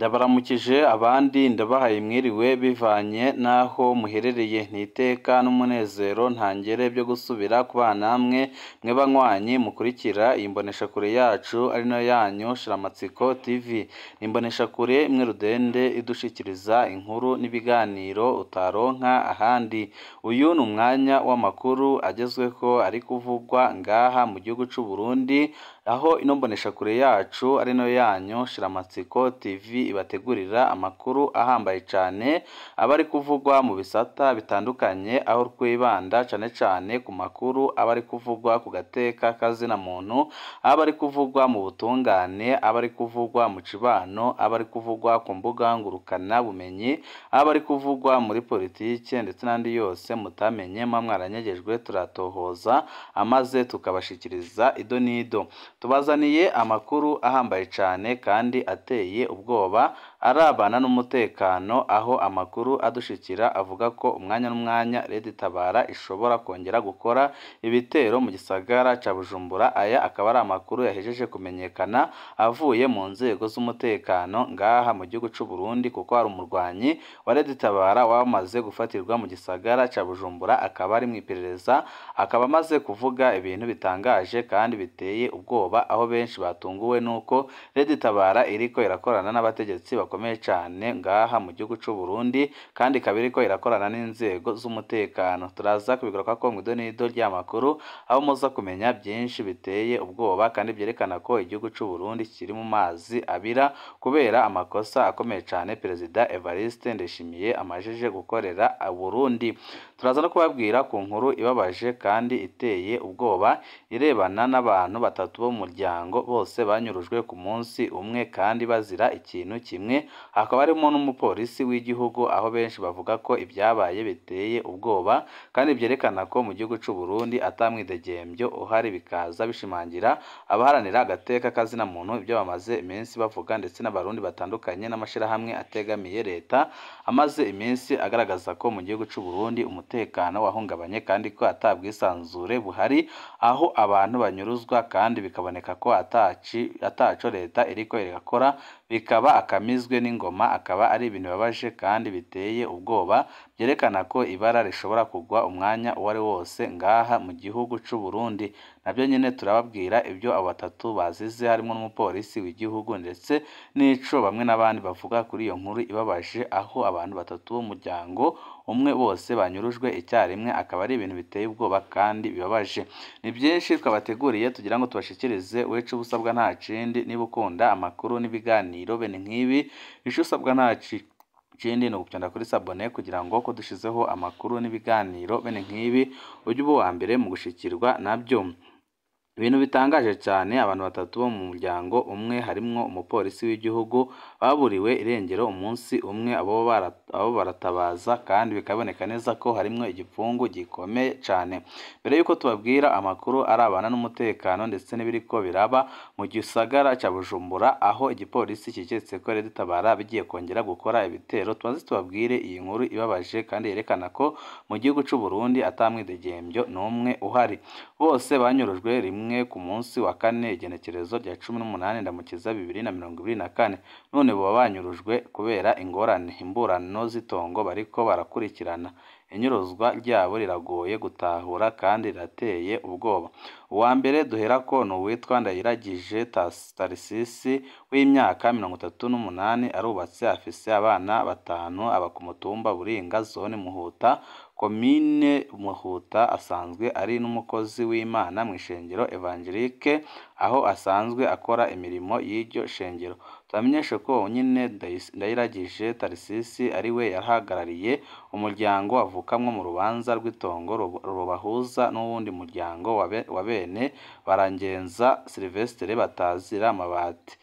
Ndabaramukije abandi ndabahaye mwiriwe bivanye n'aho muherereye n'iteka n'umunezero ntangere byo gusubira kubana namwe mwe banywanyi mukurikira iyi mboneshakure yacu ari nayo yanyu Shiramatsiko TV. Imboneshakure imwe rudende idushikiriza inkuru n'ibiganiro utaronka ahandi. Uyu ni umwanya w'amakuru agezweho ari kuvugwa ngaha mu gihugu c'u Burundi, aho ino mboneshakure yacu ari nayo yanyu Shiramatsiko TV ibategurira amakuru ahambaye cyane aba ari kuvugwa mu bisata bitandukanye, aho twibanda cyane cyane ku makuru aba ari kuvugwa ku gateka kazina muntu, aba ari kuvugwa mu butungane, aba ari kuvugwa mu cibano, aba ari kuvugwa ku mbuga ngurukana bumenyi, aba ari kuvugwa muri politike ndetse n'andi yose mutamenye mwaranyegejwe turatohoza amaze tukabashikiriza ido nido. Tubazaniye amakuru ahambaye cyane kandi ateye ubwoba arabana n'umutekano, aho amakuru adushikira avuga ko umwanya n'umwanya Red Tabara ishobora kongera gukora ibitero mu gisagara ca Bujumbura. Aya akaba ari amakuru yahejeje kumenyekana avuye mu nzego z'umutekano ngaha mu gihugu c'u Burundi, kuko hari umurwanyi wa Red Tabara wamaze gufatirwa mu gisagara ca Bujumbura, akaba ari mu iperereza, akaba amaze kuvuga ibintu bitangaje kandi biteye ubwoba, aho benshi batunguwe nuko Red Tabara iriko irakorana n'abategetsi bakomeye cyane ngaha mu gihugu c'u Burundi, kandi ikaba iriko irakorana n'inzego z'umutekano. Turaza kubigaruka ko mu idonido ry'amakuru, aho muza kumenya byinshi biteye ubwoba kandi byerekana ko igihugu c'u Burundi kiri mu mazi abira kubera amakosa akomeye cyane Perezida Evariste Ndayishimiye amajeje gukorera Burundi. Turaza no kubabwira ku nkuru ibabaje kandi iteye ubwoba irebana n'abantu batatu bo mu muryango, bose banyurujwe ku munsi umwe kandi bazira ikintu kimwe, hakaba harimo n'umupolisi w'igihugu, aho benshi bavuga ko ibyabaye biteye ubwoba kandi byerekana ko mu gihugu c'u Burundi atamwidegembyo uhari, bikaza bishimangira abaharanira agateka kazina muntu ibyo bamaze iminsi bavuga, ndetse n'abarundi batandukanye n'amashirahamwe ategamiye leta amaze iminsi agaragaza ko mu gihugu c'u Burundi umutekano wahungabanye kandi ko atabwisanzure buhari, aho abantu banyuruzwa kandi bikaboneka ko ataco leta iriko irakora, bikaba akamizwe n'ingoma. Akaba ari ibintu bibabaje kandi biteye ubwoba byerekana ko ibara rishobora kugwa umwanya uwo ari wose ngaha mu gihugu c'u Burundi. Nabyo nyine turababwira ibyo abo batatu bazize, harimo n'umupolisi w'igihugu ndetse n'ico bamwe n'abandi bavuga kuri iyo nkuru ibabaje, aho abantu batatu b'umuryango umwe bose banyurujwe icyarimwe. Akaba ari ibintu biteye ubwoba kandi bibabaje. Ni byinshi twabateguriye tugira ngo tubashikirize, wecu ubusabwa nta kindi, niba ukunda amakuru n'ibiganiro bene nk'ibi, ico usabwa nta kindi ni ugukanda kuri sabone kugira ngo ko dushizeho amakuru n'ibiganiro bene nk'ibi ujye uba uwa mbere mu gushikirwa nabyo. Ibintu bitangaje cyane, abantu batatu bo mu muryango umwe harimwo umupolisi w'igihugu baburiwe irengero umunsi umwe, abo baratabaza kandi bikaboneka neza ko harimwo igipfungu gikomeye cyane. Mbere yuko tubabwira amakuru arabana n'umutekano ndetse n'ibiriko biraba mu gisagara ca Bujumbura, aho igipolisi kiketse ko Red Tabara bigiye kongera gukora ibitero, tubanze tubabwire iyi nkuru ibabaje kandi yerekana ko mu gihugu c'u Burundi atamwidegembyo n'umwe uhari. Bose banyurujwe rimwe ku munsi wa kane igenekerezo rya 18 Ndamukiza 2024, none baba banyurujwe kubera ingorane imburano z'itongo bariko barakurikirana. Inyuruzwa ryabo riragoye gutahura kandi rirateye ubwoba. Uwa mbere duhera ko ni uwitwa Ndayiragije Tarisisi w'imyaka 38, arubatse, afise abana 5, aba ku mutumba Buringa, zone Muhuta, komine Muhuta. Asanzwe ari n'umukozi w'Imana mu ishengero Evangelique, aho asanzwe akora imirimo y'iryo shengero. Tubamenyeshe ko nyine Ndayiragije Tarisisi ari we yahagarariye umuryango avukamwo mu rubanza rw'itongo rubahuza n'uwundi muryango wa bene Barangenza Sylvestre batazira amabati,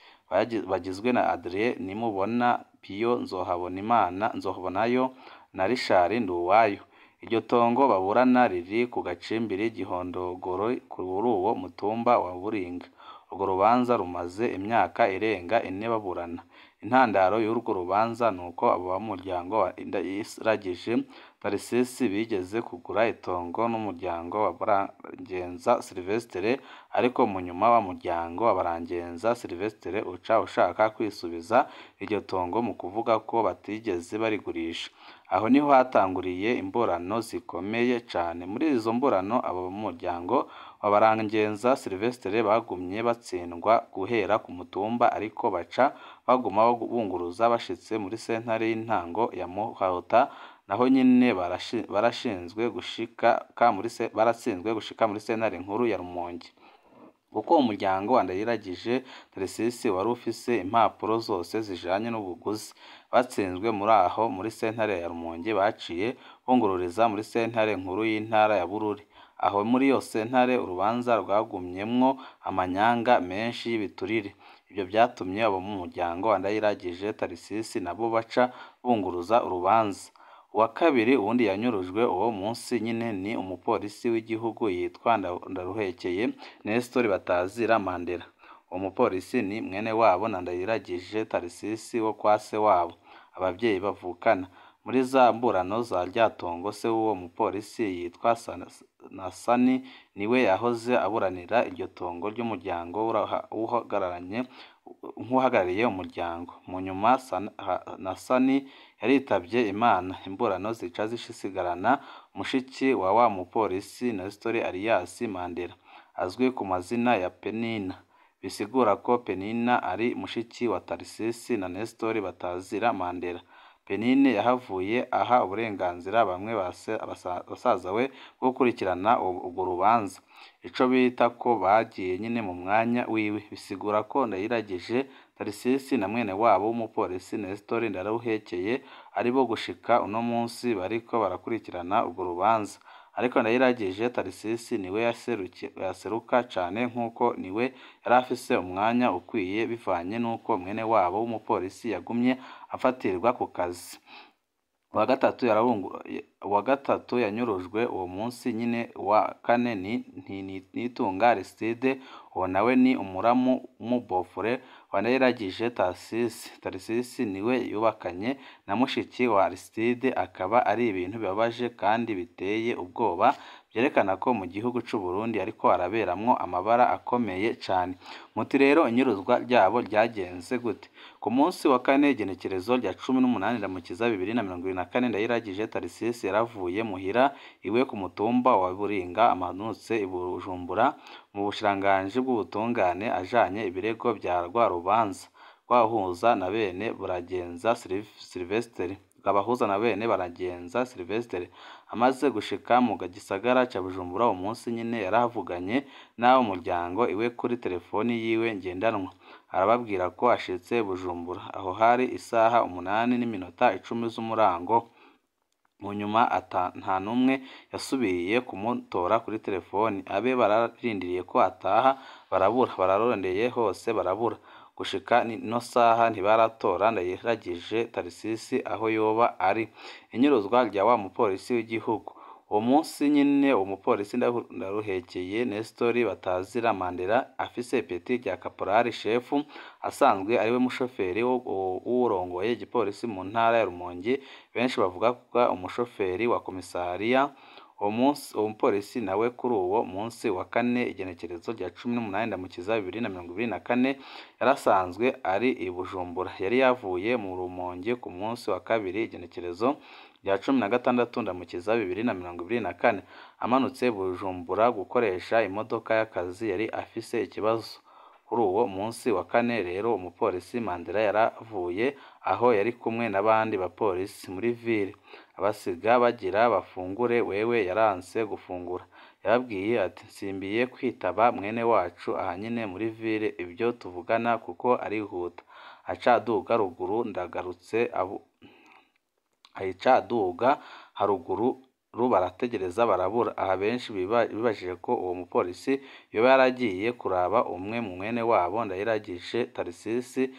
bagizwe na Adrien Nimubona, Pio Nzohabonayo na Richard Nduwayo. Iryo tongo baburana riri ku gacimbiri Gihondogoro kuri uwo mutumba wa Buringa. Urwo rubanza rumaze imyaka irenga 4 baburana. Intandaro y'urwo rubanza nuko abo bamuryango wa Ndayiragije Tarisisi bigeze kugura itongo n'umuryango wa Barangenza Sylvestre, ariko mu nyuma wa muryango wa Barangenza Sylvestre uca ushaka kwisubiza iryo tongo mu kuvuga ko batigeze barigurisha. Aho niho hatanguriye imburano zikomeye cyane. Muri izo mburano abo mu muryango wa Barangenza Sylvestre bagumye batsindwa guhera ku mutumba, ariko baca baguma bunguruza bashitse muri sentare y'intango ya Muhota, naho nyine baratsinzwe gushika muri sentare nkuru ya Rumonge. Kuko umuryango wa Ndayiragije Tarisisi wari ufise impapuro zose zijanye n'ubuguzi, batsinzwe muri sentare ya Rumonge, baciye bungururiza muri sentare nkuru y'intara ya Bururi. Aho muri iyo sentare urubanza rwagumyemwo amanyanga menshi y'ibiturire. Ibyo byatumye abo mu muryango wa Ndayiragije Tarisisi nabo baca bunguruza urubanza. Uwa kabiri uwundi yanyurujwe uwo munsi nyine ni umupolisi w'igihugu yitwa Ndaruhekeye Nestor Batazira Mandela. Uwo mupolisi ni mwene wabo na Ndayiragije Tarisisi wo kwa se wabo, ababyeyi bavukana. Muri za mburano za ryatongo se w'uwo mupolisi yitwa Nasani niwe yahoze aburanira iryo tongo ry'umuryango nk'uhagarariye umuryango. Mu nyuma Nasani yaritavye Imana, imburano zica zisigarana mushiki wa mupolisi Nestor alias Mandela, azwi ku mazina ya Penina. Bisigura ko Penina ari mushiki wa Tarisisi na Nestor Batazira Mandela. Penine yahavuye aha uburenganzira bamwe basaza we bwo gukurikirana urwo rubanza, ico bita ko bagiye nyine mu mwanya wiwe. Bisigura ko Ndayiragije Tarisisi na mwene wabo w'umupolisi Nestor Ndaruhekeye ari bo gushika uno munsi bariko barakurikirana urwo rubanza. Ariko Ndayiragije Tarisisi niwe yaseruka cane, nk'uko niwe yari afise umwanya ukwiye bivanye n'uko mwene wabo w'umupolisi yagumye afatirwa ku kazi. Uwa gatatu yanyurujwe uwo munsi nyine. Wa kane ni Nitunga Aristide, uwo nawe ni umuramu w'umubofure wa Ndayiragije Tarisisi. Tarisisi niwe yubakanye na mushiki wa Aristide, akaba ari ibintu bibabaje kandi biteye ubwoba, byerekana ko mu gihugu c'u Burundi ariko haraberamwo amabara akomeye cyane. Muti rero inyuruzwa ryabo ryagenze gute? Ku munsi wa kane igenekerezo rya 18 Ndamukiza 2024, Ndayiragije Tarisisi yaravuye muhira iwe ku mutumba wa Buringa amanutse i Bujumbura mu bushiranganji bw'ubutungane ajanye ibirego bya rwa rubanza rwabahuza na bene Baragenza Sylvestre. Amaze gushika mu gisagara ca Bujumbura uwo munsi nyine yaravuganye n'abo muryango iwe kuri telefoni yiwe ngendanwa, arababwira ko ashitse Bujumbura. Aho hari isaha 8:10 z'umurango. Mu nyuma nta numwe yasubiye kumutora kuri telefoni. Abe bararindiriye ko ataha barabura, bararondeye hose barabura. Gushika no saha ntibaratora Ndayiragije Tarisisi aho yoba ari. Inyuruzwa rya wa mupolisi w'igihugu. Uwo munsi nyine umupolisi Ndaruhekeye Nestor Batazira Mandela afise ipeti rya Caporal Chef, asanzwe ariwe mushoferi w'urongoye igipolisi mu ntara ya Rumonge. Benshi bavuga ko umushoferi wa komisariya. Uwo mupolisi nawe kuri uwo munsi wa kane igenekerezo rya 18 Ndamukiza 2024 yarasanzwe ari i Bujumbura. Yari yavuye mu Rumonge ku munsi wa kabiri igenekerezo rya 16 Ndamukiza 2024, amanutse Bujumbura gukoresha imodoka y'akazi yari afise ikibazo. Kuri uwo munsi wa kane rero umupolisi Mandela yaravuye aho yari kumwe n'abandi bapolisi muri ville, abasiga bagira bafungure, wewe yaranse gufungura. Yababwiye ati nsimbiye kwitaba mwene wacu aha nyine muri ville, ibyo tuvugana kuko arihuta. Acaduga ruguru ndagarutse ayicaduga haruguru barategereza barabura. Aha benshi bibajije ko uwo mupolisi yoba yaragiye kuraba umwe mu mwene wabo Ndayiragije Tarisisi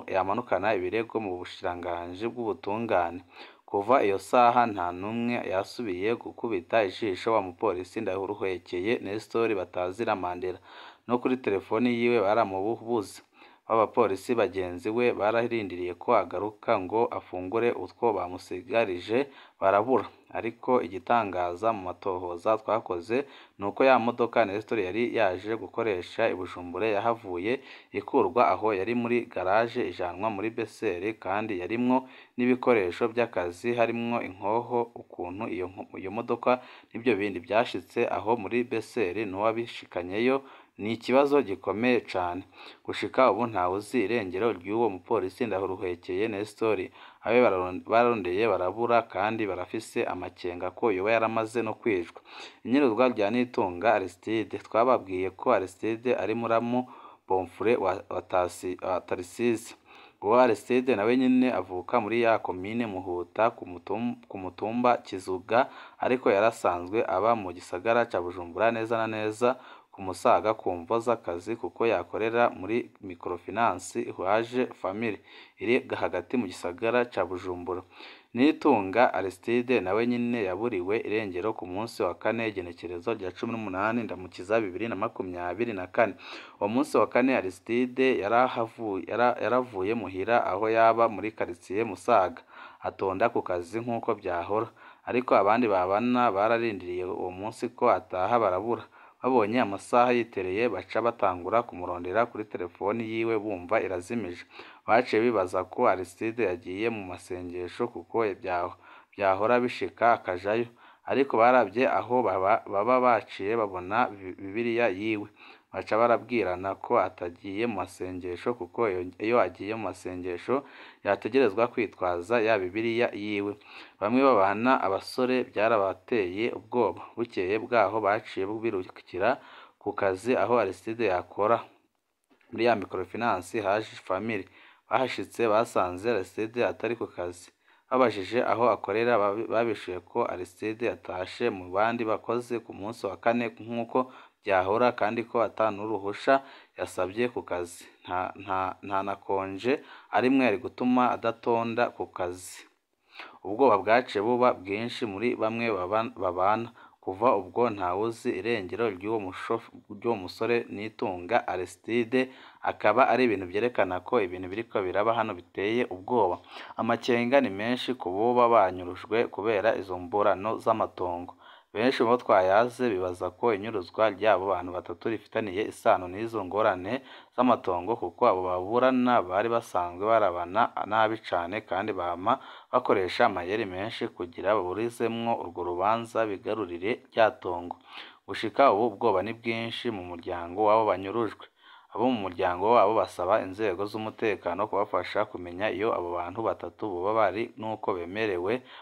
yamanukana ibirego mu bushiranganji bw'ubutungane. Kuva iyo saha nta numwe yasubiye gukubita ijisho wa mupolisi Ndaruhekeye Nestor Batazira Mandela, no kuri telefoni yiwe baramubuze. Abapolisi bagenzi we bararindiriye ko agaruka ngo afungure utwo bamusigarije barabura. ariko igitangaza mu matohoza twakoze ni uko ya modoka Nestor yari yaje gukoresha i Bujumbura yahavuye ikurwa aho yari muri garage ijanwa muri Beseri kandi yarimwo n'ibikoresho by'akazi harimwo inkoho ukuntu iyo modoka n'ibyo bindi byashitse aho muri Beseri n'uwabishikanyeyo ni ikibazo gikomeye cyane gushika ubu ntawe uzi irengero ry'uwo mupolisi ndaruhekeye Nestor abe bararondeye barabura kandi barafise amakenga ko yoba yaramaze no kwicwa inyiruzwa rya Nitunga Aristide twababwiye ko Aristide ari muramu Bonfure wa Tarisisi uwo Aristide nawe nyine avuka muri ya komine Muhuta ku mutumba Kizuga ariko yarasanzwe aba mu gisagara ca Bujumbura neza na neza ku Musaga ku mvo z'akazi kuko yakorera muri microfinance Ihwaje Family iri hagati mu gisagara ca Bujumbura. Nitunga Aristide nawe nyine yaburiwe irengero ku munsi wa kane igenekerezo rya 18 Ndamukiza 2024. Uwo munsi wa kane Aristide yaravuye muhira aho yaba muri quartier Musaga atonda ku kazi nk'uko byahora ariko abandi babana bararindiriye uwo munsi ko ataha barabura babonye amasaha yitereye baca batangura kumurondera kuri telefoni yiwe bumva irazimije baciye bibaza ko Aristide yagiye mu masengesho kuko byahora bishika akajayo ariko barabye aho baba baciye babona Bibiliya yiwe baca barabwirana ko atagiye mu masengesho kuko iyo agiye mu masengesho yategerezwa kwitwaza ya Bibiliya yiwe bamwe babana abasore byarabateye ubwoba bukeye bwaho baciye birukira ku kazi aho Aristide yakora muri ya microfinance Haje Family bahashitse basanze Aristide atari ku kazi babajije aho akorera babishuye ko Aristide yatashe mu bandi bakoze ku munsi wa kane nk'uko byahora kandi ko atanuruhusha yasabye ku kazi nta nakonje arimwe ari gutuma adatonda ku kazi ubwoba bwace buba bwinshi muri bamwe babana kuva ubwo ntawuzi irengero ry'uwo musore Nitunga Aristide akaba ari ibintu byerekana ko ibintu biriko biraba hano biteye ubwoba amakenga ni menshi ku boba banyurujwe kubera izo mburano z'amatongo benshi mu twayaze bibaza ko inyuruzwa ry'abo bantu batatu rifitaniye isano n'izo ngorane z'amatongo kuko abo baburana bari basanzwe barabana nabi cyane kandi bama bakoresha amayeri menshi kugira baburizemwo urwo rubanza bigarurire ryatongo gushika ubu ubwoba ni bwinshi mu muryango wabo banyurujwe abo mu muryango wabo basaba inzego z'umutekano kubafasha kumenya iyo abo bantu batatu boba bari nuko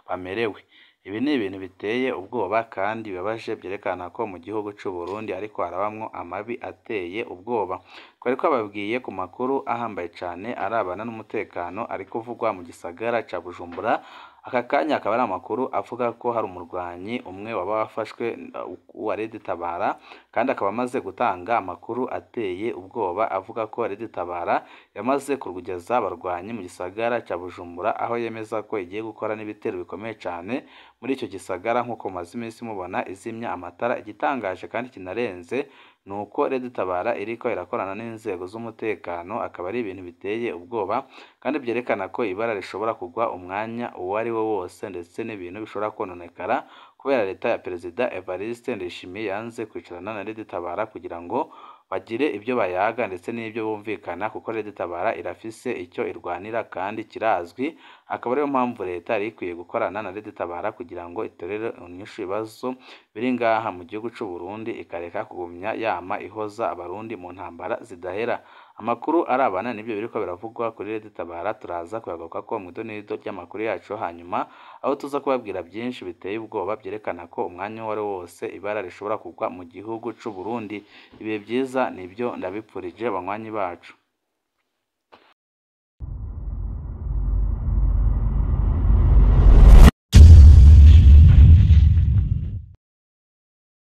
bamerewe ibi ni ibintu biteye ubwoba kandi bibabaje byerekana ko mu gihugu cy'u Burundi ariko harabamwo amabi ateye ubwoba twari twababwiye ku makuru ahambaye cyane arabana n'umutekano ari kuvugwa mu gisagara ca Bujumbura aka kanya akaba ari amakuru avuga ko hari umurwanyi umwe waba wafashwe wa Red Tabara kandi akaba amaze gutanga amakuru ateye ubwoba avuga ko Red Tabara yamaze kurugeza abarwanyi mu gisagara ca Bujumbura aho yemeza ko igiye gukora n'ibitero bikomeye cyane muri icyo gisagara nk'uko maze iminsi mubona izimya amatara igitangaje kandi kinarenze nuko Red Tabara iriko irakorana n'inzego z'umutekano akaba ari ibintu biteye ubwoba kandi byerekana ko ibara rishobora kugwa umwanya uwo ari wo wose ndetse n'ibintu bishobora kononekara kubera leta ya Perezida Evariste Ndayishimiye yanze kwicarana na Red Tabara kugira ngo bagire ibyo bayaga ndetse n'ibyo bumvikana kuko Red Tabara irafise icyo irwanira kandi kirazwi akaba ariyo mpamvu leta yari ikwiye gukorana na Red Tabara kugira ngo itorere inyishu ibibazo biri ngaha mu gihugu cy'u Burundi ikareka kugumya yama ihoza abarundi mu ntambara zidahera amakuru arabana nibyo biriko biravugwa kuri Red Tabara turaza kuyagaruka ko mu idonido ry'amakuru yacu hanyuma aho tuza kubabwira byinshi biteye ubwoba byerekana ko umwanya wari wose ibara rishobora kugwa mu gihugu cy'u Burundi ibihe byiza nibyo ndabipfurije banywanyi bacu